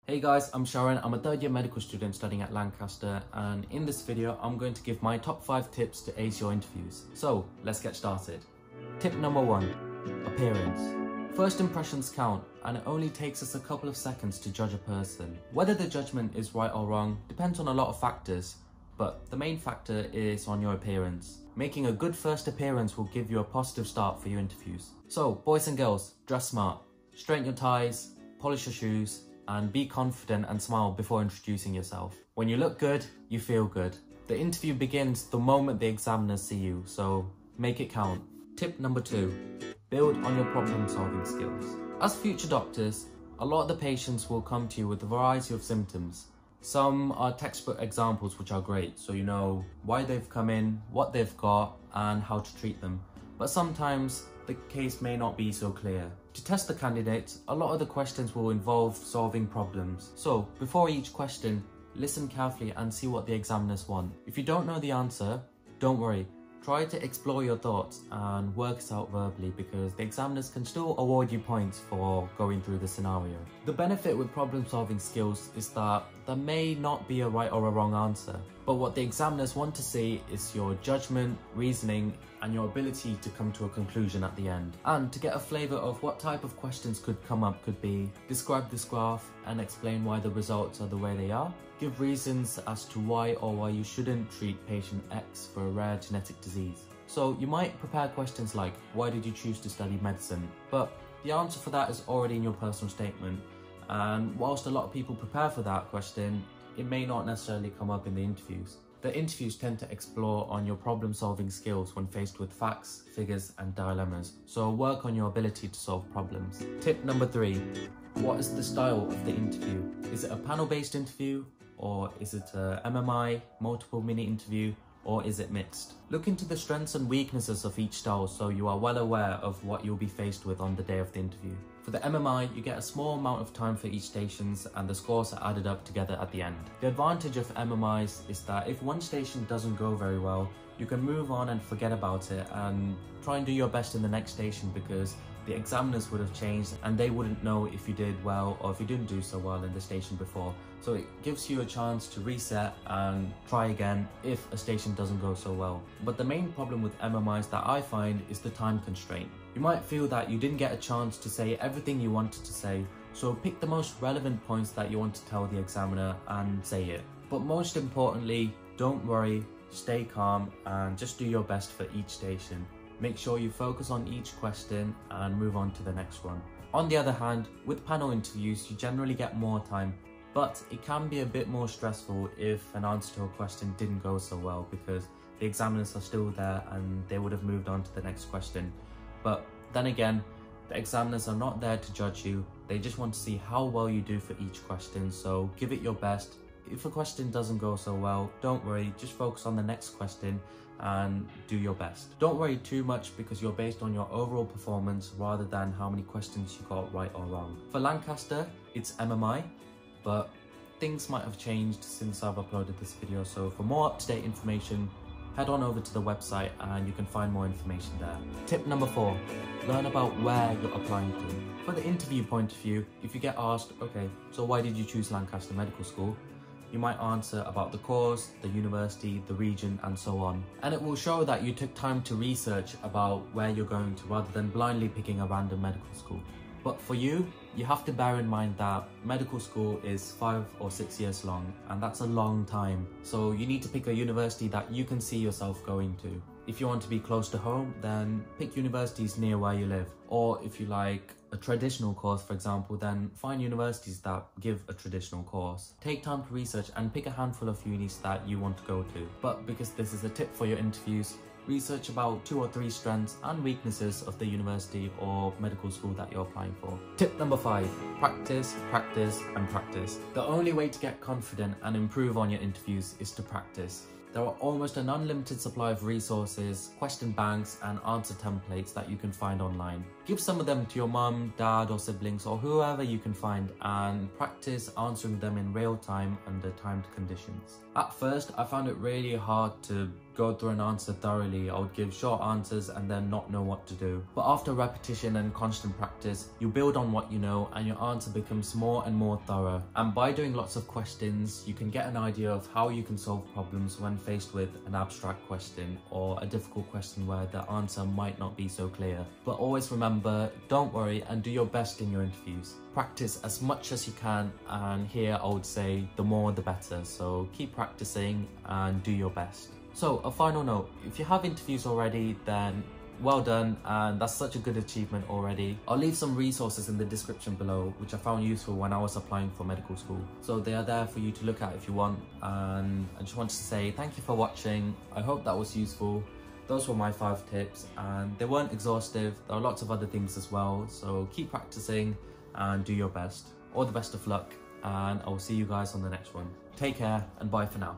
Hey guys, I'm Sharan. I'm a third year medical student studying at Lancaster, and in this video I'm going to give my top 5 tips to ace your interviews. So let's get started. Tip number 1, appearance. First impressions count, and it only takes us a couple of seconds to judge a person. Whether the judgment is right or wrong depends on a lot of factors, but the main factor is on your appearance. Making a good first appearance will give you a positive start for your interviews. So boys and girls, dress smart. Straighten your ties, polish your shoes, and be confident and smile before introducing yourself. When you look good, you feel good. The interview begins the moment the examiners see you, so make it count. Tip number 2, build on your problem solving skills. As future doctors, a lot of the patients will come to you with a variety of symptoms. Some are textbook examples which are great, so you know why they've come in, what they've got, and how to treat them. But sometimes the case may not be so clear. To test the candidates, a lot of the questions will involve solving problems. So before each question, listen carefully and see what the examiners want. If you don't know the answer, don't worry. Try to explore your thoughts and work it out verbally, because the examiners can still award you points for going through the scenario. The benefit with problem solving skills is that there may not be a right or a wrong answer, but what the examiners want to see is your judgment, reasoning, and your ability to come to a conclusion at the end. And to get a flavour of what type of questions could come up could be: describe this graph and explain why the results are the way they are. Give reasons as to why or why you shouldn't treat patient X for a rare genetic disease. So you might prepare questions like, why did you choose to study medicine? But the answer for that is already in your personal statement. And whilst a lot of people prepare for that question, it may not necessarily come up in the interviews. The interviews tend to explore on your problem solving skills when faced with facts, figures and dilemmas. So work on your ability to solve problems. Tip number 3, what is the style of the interview? Is it a panel-based interview? Or is it a MMI, multiple mini interview, or is it mixed? Look into the strengths and weaknesses of each style so you are well aware of what you'll be faced with on the day of the interview. For the MMI, you get a small amount of time for each stations and the scores are added up together at the end. The advantage of MMIs is that if one station doesn't go very well, you can move on and forget about it and try and do your best in the next station, because the examiners would have changed and they wouldn't know if you did well or if you didn't do so well in the station before. So it gives you a chance to reset and try again if a station doesn't go so well. But the main problem with MMIs that I find is the time constraint. You might feel that you didn't get a chance to say everything you wanted to say, so pick the most relevant points that you want to tell the examiner and say it. But most importantly, don't worry, stay calm and just do your best for each station. Make sure you focus on each question and move on to the next one. On the other hand, with panel interviews, you generally get more time, but it can be a bit more stressful if an answer to a question didn't go so well, because the examiners are still there and they would have moved on to the next question. But then again, the examiners are not there to judge you, they just want to see how well you do for each question, so give it your best. If a question doesn't go so well, don't worry, just focus on the next question and do your best. Don't worry too much, because you're based on your overall performance rather than how many questions you got right or wrong. For Lancaster, it's MMI, but things might have changed since I've uploaded this video, so for more up-to-date information, head on over to the website and you can find more information there. Tip number 4, learn about where you're applying to. For the interview point of view, if you get asked, okay, so why did you choose Lancaster Medical School? You might answer about the course, the university, the region, and so on. And it will show that you took time to research about where you're going to, rather than blindly picking a random medical school. But for you, you have to bear in mind that medical school is 5 or 6 years long, and that's a long time. So you need to pick a university that you can see yourself going to. If you want to be close to home, then pick universities near where you live. Or if you like a traditional course, for example, then find universities that give a traditional course. Take time to research and pick a handful of unis that you want to go to. But because this is a tip for your interviews, research about 2 or 3 strengths and weaknesses of the university or medical school that you're applying for. Tip number 5, practice, practice and practice. The only way to get confident and improve on your interviews is to practice. There are almost an unlimited supply of resources, question banks and answer templates that you can find online. Give some of them to your mum, dad or siblings or whoever you can find, and practice answering them in real time under timed conditions. At first, I found it really hard to go through an answer thoroughly. I would give short answers and then not know what to do. But after repetition and constant practice, you build on what you know and your answer becomes more and more thorough. And by doing lots of questions, you can get an idea of how you can solve problems when faced with an abstract question or a difficult question where the answer might not be so clear. But always remember, don't worry and do your best in your interviews. Practice as much as you can, and here I would say the more the better. So keep practicing and do your best. So a final note, if you have interviews already, then well done, and that's such a good achievement already. I'll leave some resources in the description below which I found useful when I was applying for medical school. So they are there for you to look at if you want, and I just wanted to say thank you for watching. I hope that was useful. Those were my 5 tips and they weren't exhaustive. There are lots of other things as well, so keep practicing and do your best. All the best of luck, and I will see you guys on the next one. Take care and bye for now.